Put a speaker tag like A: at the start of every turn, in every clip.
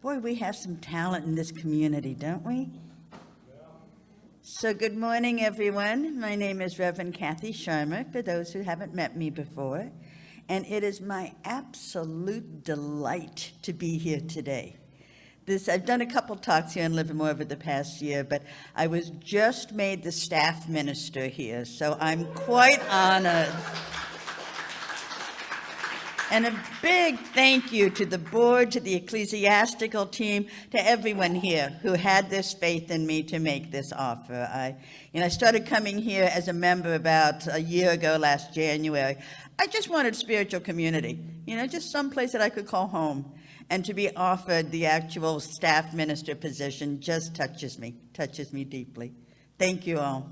A: Boy, we have some talent in this community, don't we? So good morning, everyone. My name is Reverend Kathy Scharmer, for those who haven't met me before. And it is my absolute delight to be here today. I've done a couple talks here in Livermore over the past year, but I was just made the staff minister here, so I'm quite honored. And a big thank you to the board, to the ecclesiastical team, to everyone here who had this faith in me to make this offer. I started coming here as a member about a year ago, last January. I just wanted spiritual community, just someplace that I could call home. And to be offered the actual staff minister position just touches me deeply. Thank you all.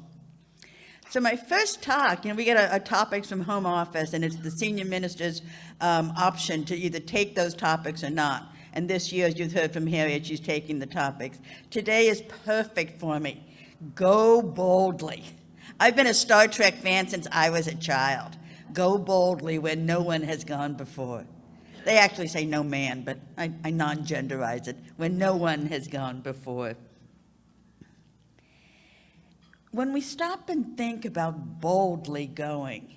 A: So my first talk, we get a topics from home office, and it's the senior minister's option to either take those topics or not. And this year, as you've heard from Harriet, she's taking the topics. Today is perfect for me. Go boldly. I've been a Star Trek fan since I was a child. Go boldly where no one has gone before. They actually say no man, but I non-genderize it, where no one has gone before. When we stop and think about boldly going,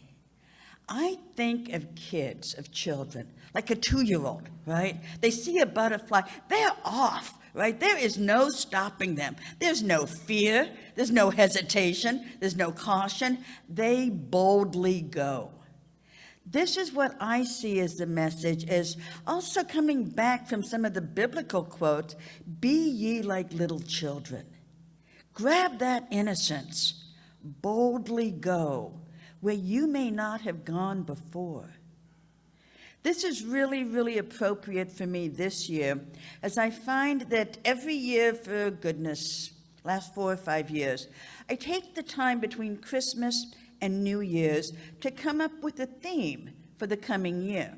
A: I think of kids, of children, like a 2-year-old, right? They see a butterfly, they're off, right? There is no stopping them. There's no fear, there's no hesitation, there's no caution. They boldly go. This is what I see as the message, is also coming back from some of the biblical quotes, be ye like little children. Grab that innocence, boldly go where you may not have gone before. This is really, really appropriate for me this year, as I find that every year for goodness, last 4 or 5 years, I take the time between Christmas and New Year's to come up with a theme for the coming year.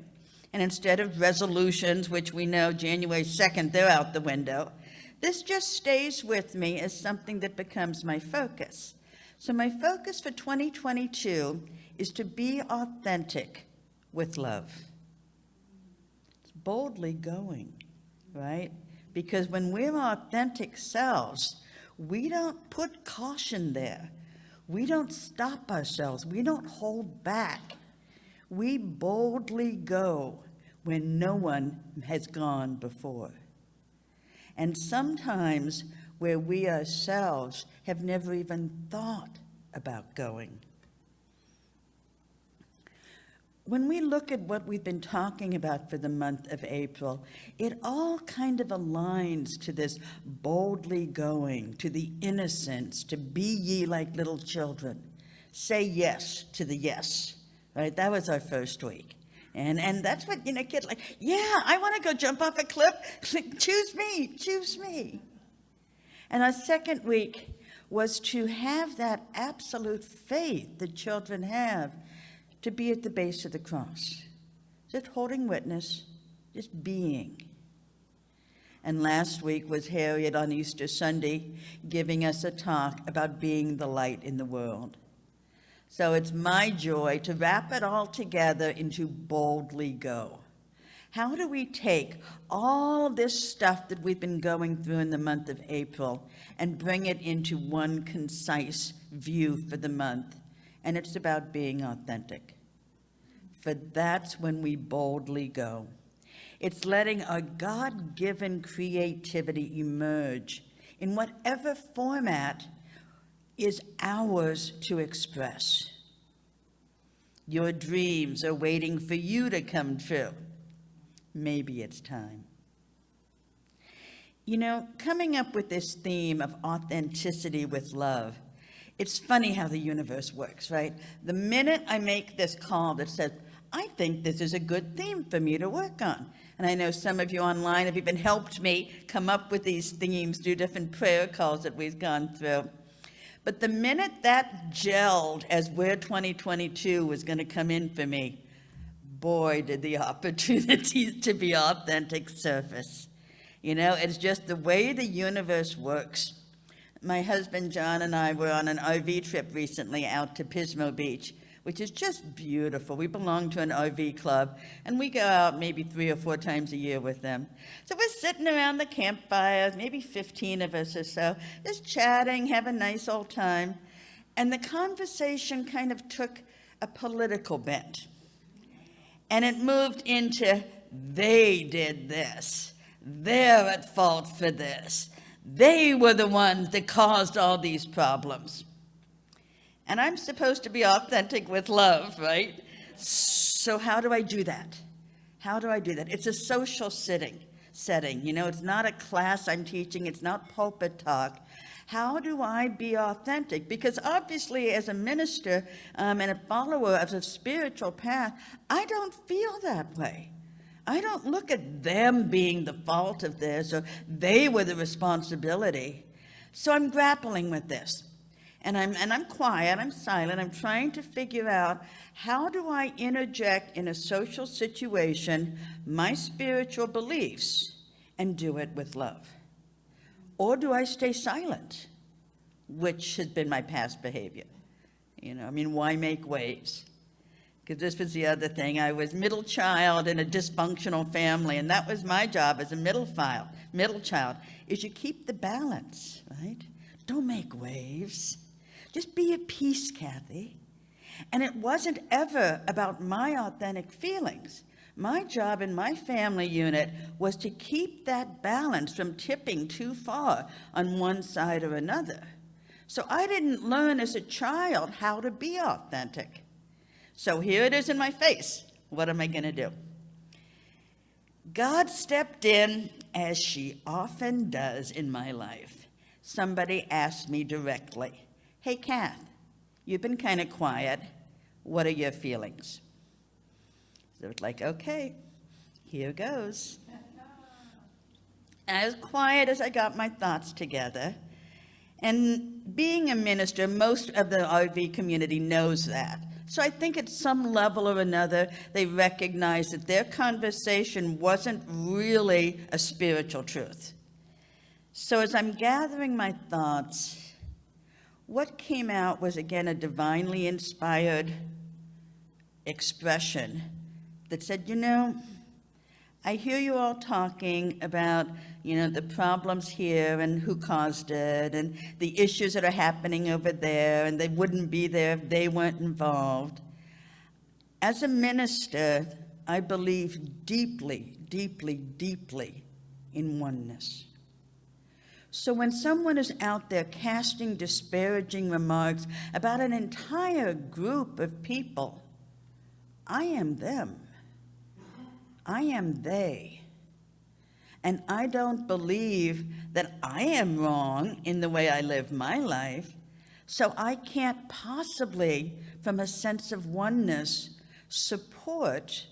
A: And instead of resolutions, which we know January 2nd, they're out the window, this just stays with me as something that becomes my focus. So my focus for 2022 is to be authentic with love. It's boldly going, right? Because when we're authentic selves, we don't put caution there. We don't stop ourselves. We don't hold back. We boldly go when no one has gone before. And sometimes where we ourselves have never even thought about going. When we look at what we've been talking about for the month of April, it all kind of aligns to this boldly going, to the innocence, to be ye like little children. Say yes to the yes, right? That was our first week. And that's what, kids like, yeah, I want to go jump off a cliff. Choose me. And our second week was to have that absolute faith that children have to be at the base of the cross. Just holding witness, just being. And last week was Harriet on Easter Sunday giving us a talk about being the light in the world. So it's my joy to wrap it all together into boldly go. How do we take all this stuff that we've been going through in the month of April and bring it into one concise view for the month? And it's about being authentic. For that's when we boldly go. It's letting our God-given creativity emerge in whatever format is ours to express. Your dreams are waiting for you to come true. Maybe it's time. Coming up with this theme of authenticity with love, it's funny how the universe works, right? The minute I make this call that says, I think this is a good theme for me to work on. And I know some of you online have even helped me come up with these themes through different prayer calls that we've gone through. But the minute that gelled as where 2022 was going to come in for me, boy, did the opportunities to be authentic surface. It's just the way the universe works. My husband John and I were on an RV trip recently out to Pismo Beach. which is just beautiful. We belong to an RV club, and we go out maybe 3 or 4 times a year with them. So we're sitting around the campfire, maybe 15 of us or so, just chatting, have a nice old time. And the conversation kind of took a political bent. And it moved into, they did this. They're at fault for this. They were the ones that caused all these problems. And I'm supposed to be authentic with love, right? So how do I do that? How do I do that? It's a social setting. You know, it's not a class I'm teaching. It's not pulpit talk. How do I be authentic? Because obviously, as a minister and a follower of a spiritual path, I don't feel that way. I don't look at them being the fault of this or they were the responsibility. So I'm grappling with this. And I'm quiet, I'm silent, I'm trying to figure out how do I interject in a social situation my spiritual beliefs and do it with love? Or do I stay silent, which has been my past behavior? You know, I mean, why make waves? Because this was the other thing. I was middle child in a dysfunctional family, and that was my job as a middle child, is you keep the balance, right? Don't make waves. Just be at peace, Kathy. And it wasn't ever about my authentic feelings. My job in my family unit was to keep that balance from tipping too far on one side or another. So I didn't learn as a child how to be authentic. So here it is in my face. What am I going to do? God stepped in, as she often does in my life. Somebody asked me directly, "Hey, Kath, you've been kind of quiet. What are your feelings?" So it's like, okay, here goes. As quiet as I got my thoughts together. And being a minister, most of the RV community knows that. So I think at some level or another, they recognize that their conversation wasn't really a spiritual truth. So as I'm gathering my thoughts, what came out was, again, a divinely inspired expression that said, you know, I hear you all talking about, you know, the problems here and who caused it and the issues that are happening over there, and they wouldn't be there if they weren't involved. As a minister, I believe deeply, deeply, deeply in oneness. So when someone is out there casting disparaging remarks about an entire group of people, I am them. I am they. And I don't believe that I am wrong in the way I live my life, so I can't possibly, from a sense of oneness, support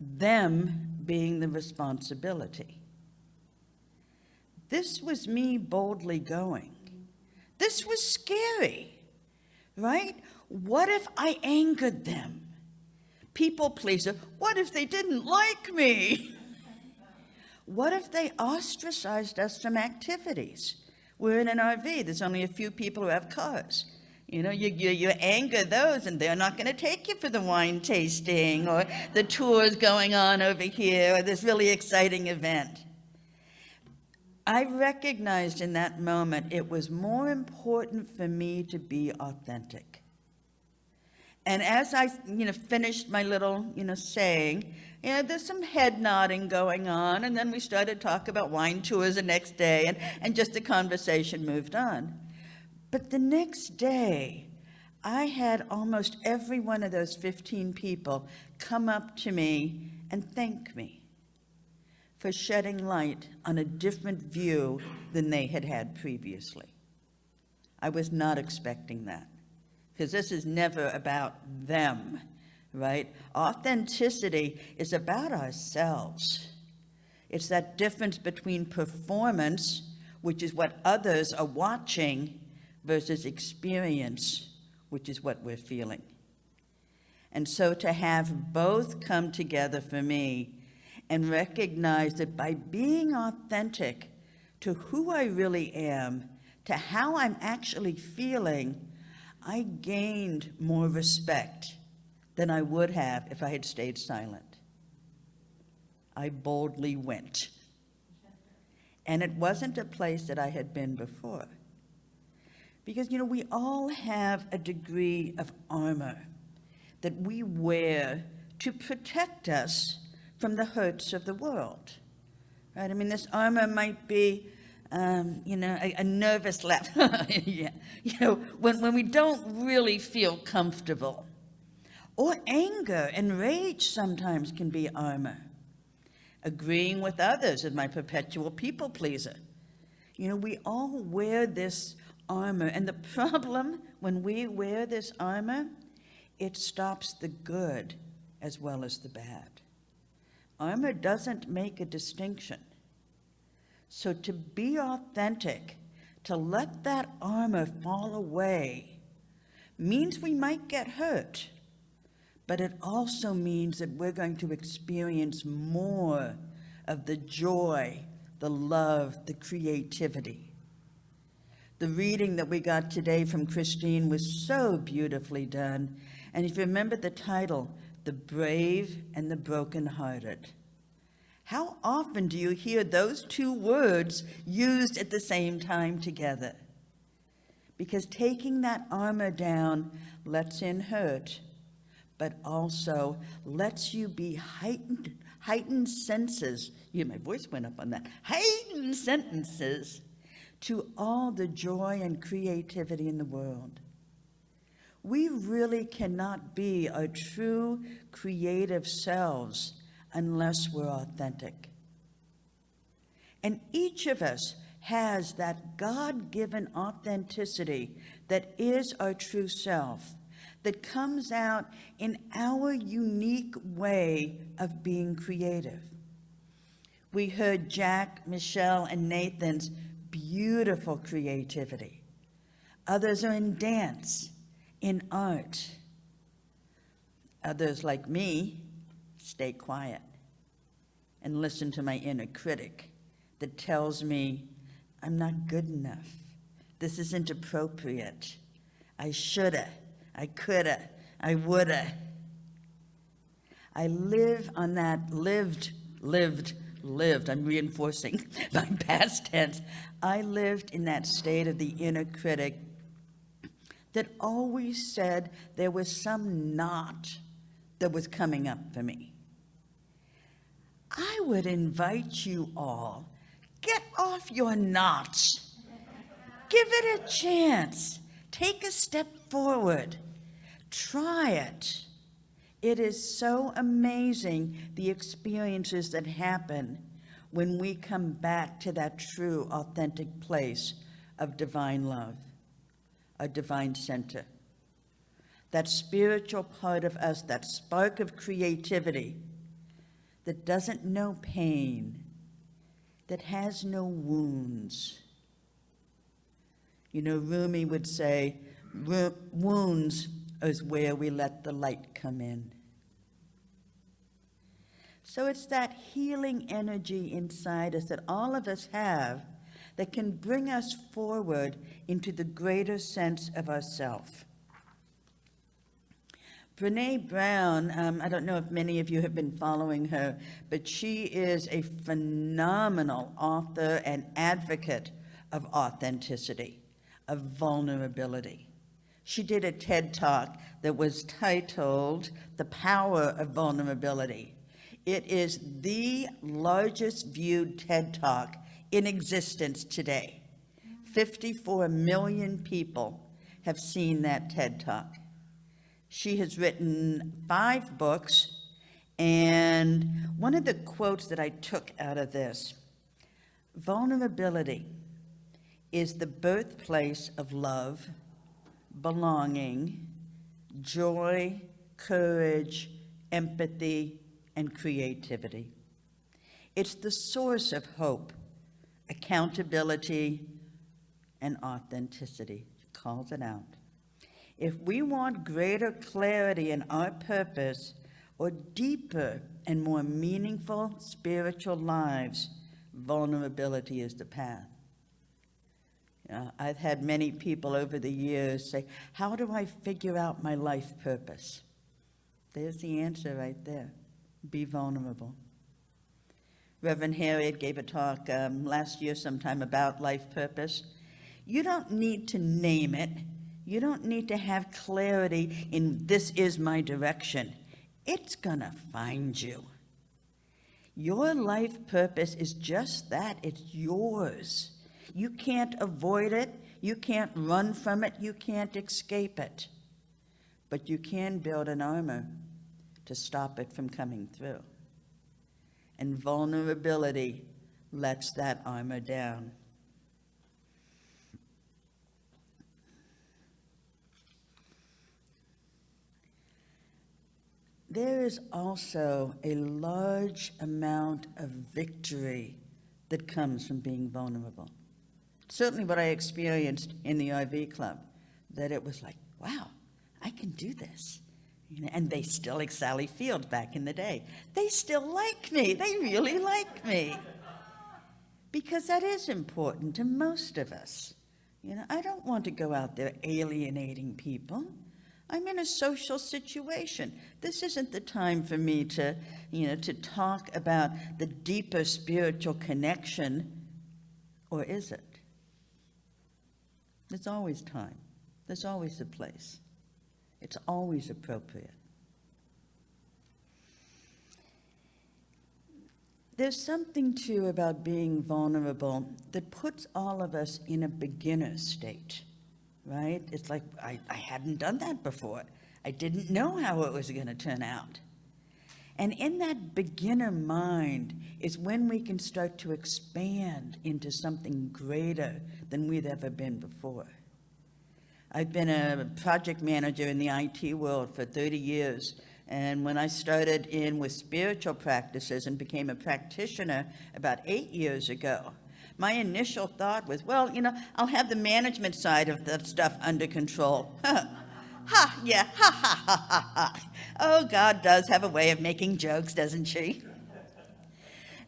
A: them being the responsibility. This was me boldly going. This was scary, right? What if I angered them? People pleaser, what if they didn't like me? What if they ostracized us from activities? We're in an RV, there's only a few people who have cars. You know, you anger those and they're not going to take you for the wine tasting or the tours going on over here or this really exciting event. I recognized in that moment it was more important for me to be authentic. And as I, finished my little, saying, there's some head nodding going on, and then we started to talk about wine tours the next day, and just the conversation moved on. But the next day, I had almost every one of those 15 people come up to me and thank me for shedding light on a different view than they had had previously. I was not expecting that, because this is never about them, right? Authenticity is about ourselves. It's that difference between performance, which is what others are watching, versus experience, which is what we're feeling. And so to have both come together for me and recognize that by being authentic to who I really am, to how I'm actually feeling, I gained more respect than I would have if I had stayed silent. I boldly went. And it wasn't a place that I had been before. Because, we all have a degree of armor that we wear to protect us from the hurts of the world, right? I mean, this armor might be, a nervous laugh, yeah. When we don't really feel comfortable. Or anger and rage sometimes can be armor. Agreeing with others is my perpetual people pleaser. We all wear this armor, and the problem when we wear this armor, it stops the good as well as the bad. Armor doesn't make a distinction. So to be authentic, to let that armor fall away, means we might get hurt, but it also means that we're going to experience more of the joy, the love, the creativity. The reading that we got today from Christine was so beautifully done. And if you remember the title, The Brave and the Brokenhearted. How often do you hear those two words used at the same time together? Because taking that armor down lets in hurt, but also lets you be heightened senses. My voice went up on that. Heightened sentences to all the joy and creativity in the world. We really cannot be our true creative selves unless we're authentic. And each of us has that God-given authenticity that is our true self, that comes out in our unique way of being creative. We heard Jack, Michelle, and Nathan's beautiful creativity. Others are in dance, in art. Others, like me, stay quiet and listen to my inner critic that tells me I'm not good enough. This isn't appropriate. I shoulda, I coulda, I woulda. I live on that lived. I'm reinforcing my past tense. I lived in that state of the inner critic that always said there was some knot that was coming up for me. I would invite you all, get off your knots. Give it a chance. Take a step forward. Try it. It is so amazing, the experiences that happen when we come back to that true, authentic place of divine love, a divine center. That spiritual part of us, that spark of creativity that doesn't know pain, that has no wounds. Rumi would say, wounds is where we let the light come in. So it's that healing energy inside us that all of us have that can bring us forward into the greater sense of ourself. Brené Brown, I don't know if many of you have been following her, but she is a phenomenal author and advocate of authenticity, of vulnerability. She did a TED Talk that was titled The Power of Vulnerability. It is the largest viewed TED Talk in existence today. 54 million people have seen that TED Talk. She has written 5 books, and one of the quotes that I took out of this, vulnerability is the birthplace of love, belonging, joy, courage, empathy, and creativity. It's the source of hope, accountability, and authenticity. She calls it out. If we want greater clarity in our purpose or deeper and more meaningful spiritual lives, vulnerability is the path. I've had many people over the years say, how do I figure out my life purpose? There's the answer right there. Be vulnerable. Reverend Harriet gave a talk last year sometime about life purpose. You don't need to name it. You don't need to have clarity in this is my direction. It's gonna find you. Your life purpose is just that. It's yours. You can't avoid it. You can't run from it. You can't escape it. But you can build an armor to stop it from coming through. And vulnerability lets that armor down. There is also a large amount of victory that comes from being vulnerable. Certainly what I experienced in the RV club, that it was like, wow, I can do this. And they still, like Sally Field back in the day, they still like me. They really like me. Because that is important to most of us. I don't want to go out there alienating people. I'm in a social situation. This isn't the time for me to, to talk about the deeper spiritual connection, or is it? There's always time. There's always a place. It's always appropriate. There's something, too, about being vulnerable that puts all of us in a beginner state, right? It's like, I hadn't done that before. I didn't know how it was going to turn out. And in that beginner mind is when we can start to expand into something greater than we've ever been before. I've been a project manager in the IT world for 30 years. And when I started in with spiritual practices and became a practitioner about 8 years ago, my initial thought was, well, I'll have the management side of that stuff under control. Ha, yeah, ha, ha, ha, ha, ha. Oh, God does have a way of making jokes, doesn't she?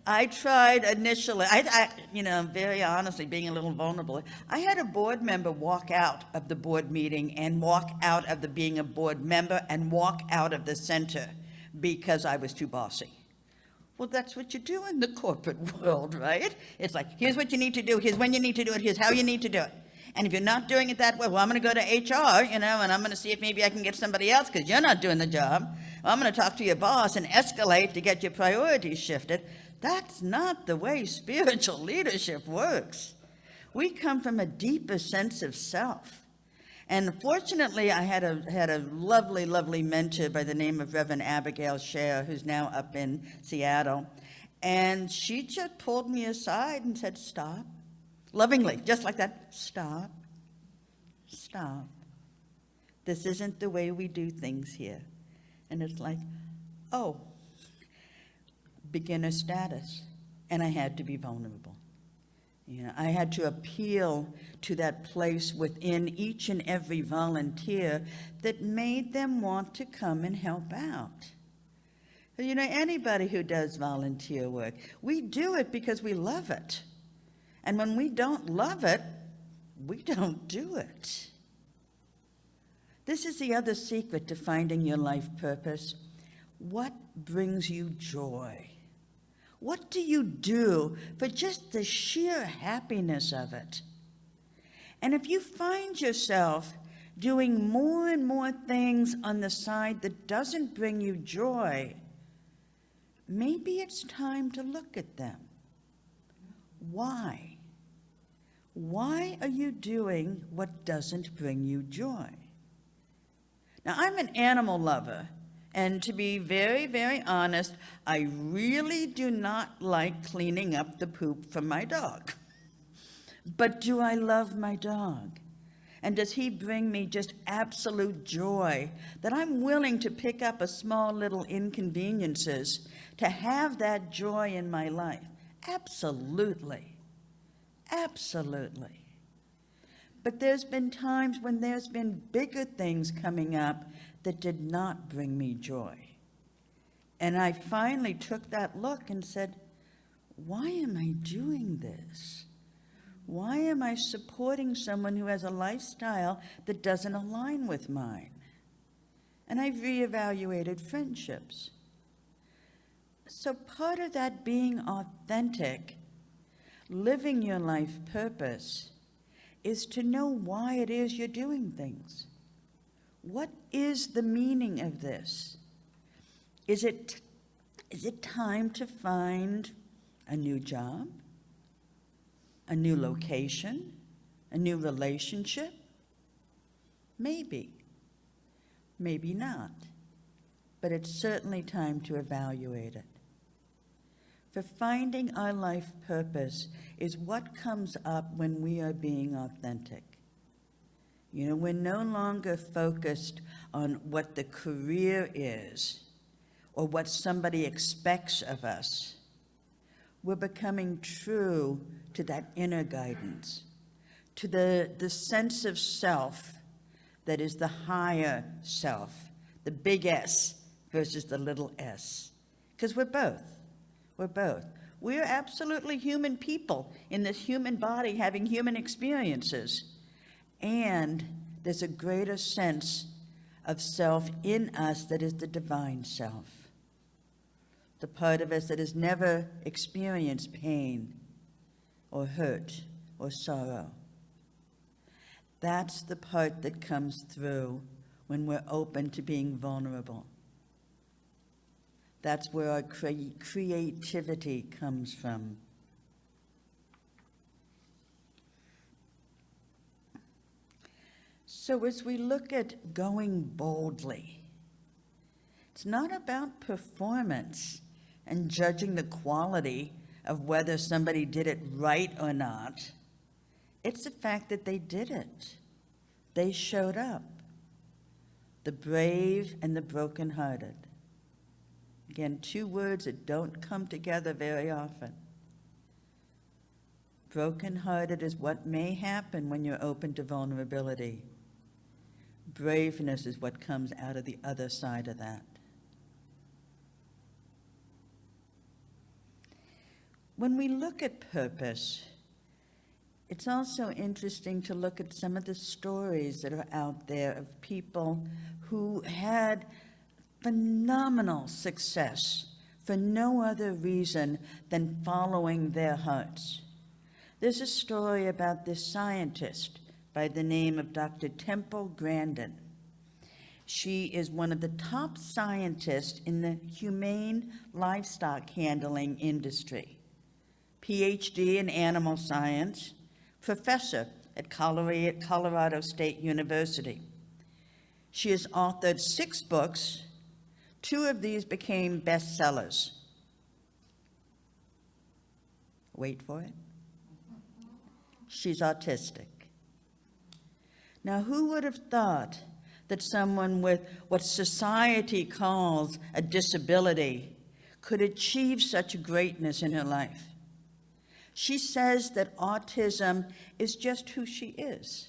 A: I tried initially, very honestly, being a little vulnerable, I had a board member walk out of the board meeting and walk out of the being a board member and walk out of the center because I was too bossy. Well, that's what you do in the corporate world, right? It's like, here's what you need to do, here's when you need to do it, here's how you need to do it. And if you're not doing it that way, well, I'm going to go to HR, and I'm going to see if maybe I can get somebody else because you're not doing the job. Well, I'm going to talk to your boss and escalate to get your priorities shifted. That's not the way spiritual leadership works. We come from a deeper sense of self. And fortunately, I had a lovely, lovely mentor by the name of Reverend Abigail Scher, who's now up in Seattle. And she just pulled me aside and said, stop. Lovingly, just like that, stop, stop. This isn't the way we do things here. And it's like, oh, beginner status. And I had to be vulnerable. I had to appeal to that place within each and every volunteer that made them want to come and help out. Anybody who does volunteer work, we do it because we love it. And when we don't love it, we don't do it. This is the other secret to finding your life purpose. What brings you joy? What do you do for just the sheer happiness of it? And if you find yourself doing more and more things on the side that doesn't bring you joy, maybe it's time to look at them. Why? Why are you doing what doesn't bring you joy? Now, I'm an animal lover, and to be very, very honest, I really do not like cleaning up the poop from my dog. But do I love my dog? And does he bring me just absolute joy that I'm willing to pick up a small little inconveniences to have that joy in my life? Absolutely. Absolutely. But there's been times when there's been bigger things coming up that did not bring me joy. And I finally took that look and said, why am I doing this? Why am I supporting someone who has a lifestyle that doesn't align with mine? And I've reevaluated friendships. So part of that being authentic, living your life purpose, is to know why it is you're doing things. What is the meaning of this? Is it time to find a new job, a new location, a new relationship? Maybe. Maybe not. But it's certainly time to evaluate it. For finding our life purpose is what comes up when we are being authentic. You know, we're no longer focused on what the career is or what somebody expects of us. We're becoming true to that inner guidance, to the sense of self that is the higher self, the big S versus the little s. Because we're both. We're both. We're absolutely human people in this human body having human experiences. And there's a greater sense of self in us that is the divine self. The part of us that has never experienced pain or hurt or sorrow. That's the part that comes through when we're open to being vulnerable. That's where our creativity comes from. So as we look at going boldly, it's not about performance and judging the quality of whether somebody did it right or not. It's the fact that they did it. They showed up. The brave and the brokenhearted. Again, two words that don't come together very often. Brokenhearted is what may happen when you're open to vulnerability. Braveness is what comes out of the other side of that. When we look at purpose, it's also interesting to look at some of the stories that are out there of people who had phenomenal success for no other reason than following their hearts. There's a story about this scientist by the name of Dr. Temple Grandin. She is one of the top scientists in the humane livestock handling industry. PhD in animal science, professor at Colorado State University. She has authored 6 books. 2 of these became bestsellers. Wait for it. She's autistic. Now, who would have thought that someone with what society calls a disability could achieve such greatness in her life? She says that autism is just who she is.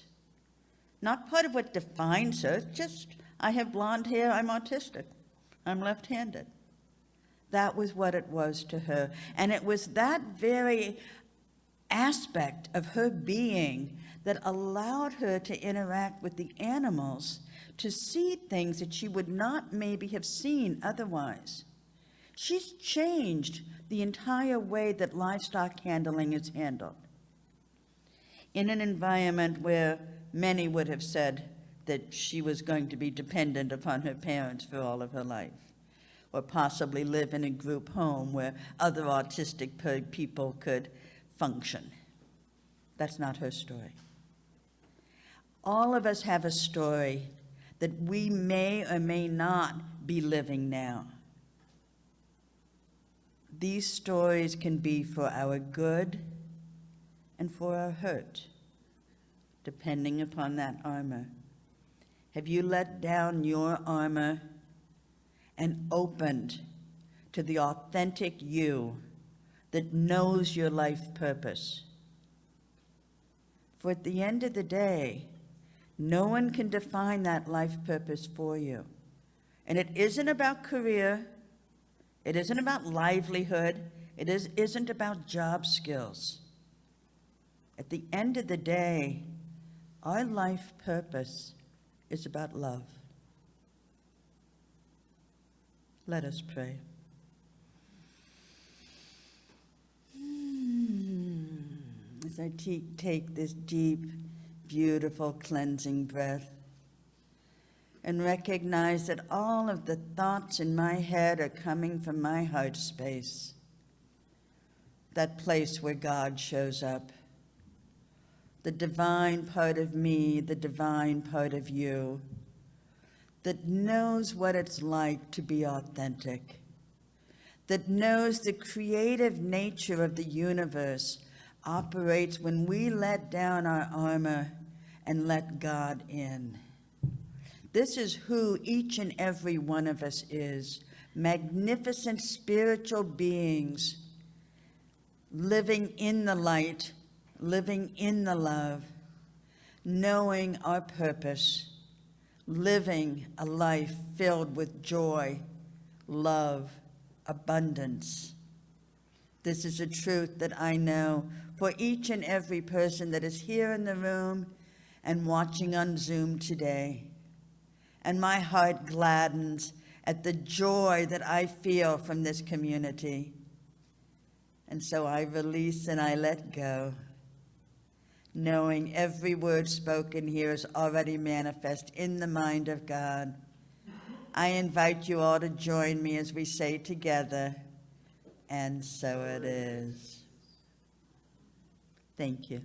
A: Not part of what defines her, just, I have blonde hair, I'm autistic. I'm left-handed. That was what it was to her. And it was that very aspect of her being that allowed her to interact with the animals, to see things that she would not maybe have seen otherwise. She's changed the entire way that livestock handling is handled. In an environment where many would have said that she was going to be dependent upon her parents for all of her life, or possibly live in a group home where other autistic people could function. That's not her story. All of us have a story that we may or may not be living now. These stories can be for our good and for our hurt, depending upon that armor. Have you let down your armor and opened to the authentic you that knows your life purpose? For at the end of the day, no one can define that life purpose for you. And it isn't about career. It isn't about livelihood. It isn't about job skills. At the end of the day, our life purpose is about love. Let us pray. As I take this deep, beautiful, cleansing breath and recognize that all of the thoughts in my head are coming from my heart space, that place where God shows up, the divine part of me, the divine part of you, that knows what it's like to be authentic, that knows the creative nature of the universe operates when we let down our armor and let God in. This is who each and every one of us is, magnificent spiritual beings living in the light, living in the love, knowing our purpose, living a life filled with joy, love, abundance. This is a truth that I know for each and every person that is here in the room and watching on Zoom today. And my heart gladdens at the joy that I feel from this community. And so I release and I let go, knowing every word spoken here is already manifest in the mind of God. I invite you all to join me as we say together, and so it is. Thank you.